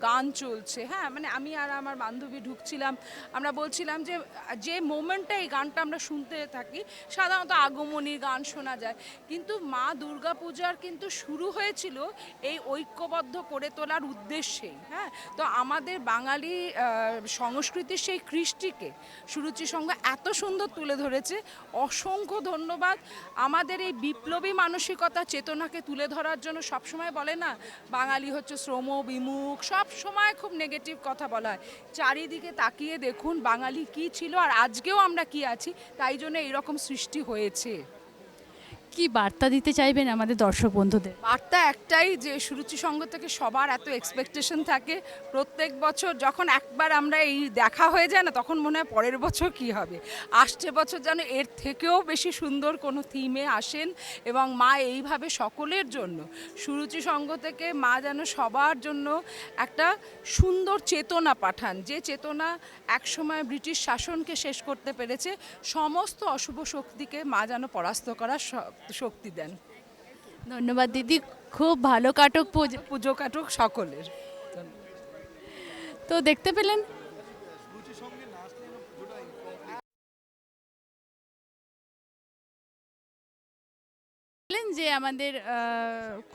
গান চলছে, হ্যাঁ মানে আমি আর আমার বান্ধবী ঢুকছিলাম, আমরা বলছিলাম যে যে মোমেন্টে এই গানটা আমরা শুনতে থাকি সাধারণত আগমনী গান শোনা যায়, কিন্তু মা দুর্গা পূজার কিন্তু শুরু হয়েছিল এই ঐক্যবদ্ধ করে তোলার উদ্দেশ্যেই। হ্যাঁ, তো আমাদের বাঙালি সংস্কৃতির সেই কৃষ্টিকে সুরুচি সংঘ এত সুন্দর তুলে ধরেছে। অসংখ্য ধন্যবাদ। আমাদের এই বিপ্লবী মানসিকতা চেতনাকে তুলে ধরার জন্য সবসময় বলে না বাঙালি হচ্ছে শ্রম বিমুখ, সব সময় খুব নেগেটিভ কথা বলা হয়। চারিদিকে তাকিয়ে দেখুন বাঙালি কি ছিল আর আজকেও আমরা কি আছি, তাই জন্য এইরকম সৃষ্টি হয়েছে। কি বার্তা দিতে চাইবেন আমাদের দর্শক বন্ধুদের? বার্তা একটাই যে সুরুচি সংঘ থেকে সবার এত এক্সপেকটেশন থাকে প্রত্যেক বছর, যখন একবার আমরা এই দেখা হয়ে যায় না তখন মনে হয় পরের বছর কি হবে, আসছে বছর যেন এর থেকেও বেশি সুন্দর কোনো থিমে আসেন এবং মা এইভাবে সকলের জন্য সুরুচি সংঘ থেকে মা যেন সবার জন্য একটা সুন্দর চেতনা পাঠান, যে চেতনা একসময় ব্রিটিশ শাসনকে শেষ করতে পেরেছে, সমস্ত অশুভ শক্তিকে মা যেন পরাস্ত করার শক্তি দেন। ধন্যবাদ দিদি, খুব ভালো কাটক পুজো। পুজো কাটুক সকলের। তো দেখতে পেলেন যে আমাদের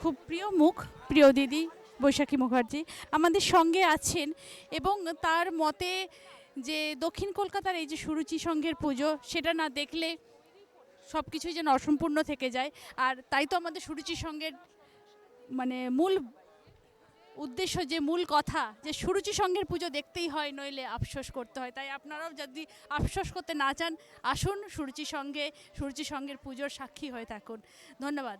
খুব প্রিয় মুখ, প্রিয় দিদি বৈশাখী মুখার্জি আমাদের সঙ্গে আছেন, এবং তার মতে যে দক্ষিণ কলকাতার এই যে সুরুচি সংঘের পুজো, সেটা না দেখলে সব কিছুই যেন অসম্পূর্ণ থেকে যায়। আর তাই তো আমাদের সুরুচি সংঘের মানে মূল উদ্দেশ্য, যে মূল কথা, যে সুরুচি সংঘের পুজো দেখতেই হয়, নইলে আফসোস করতে হয়। তাই আপনারাও যদি আফসোস করতে না চান, আসুন সুরুচি সংঘে, সুরুচি সংঘের পুজোর সাক্ষী হয়ে থাকুন। ধন্যবাদ।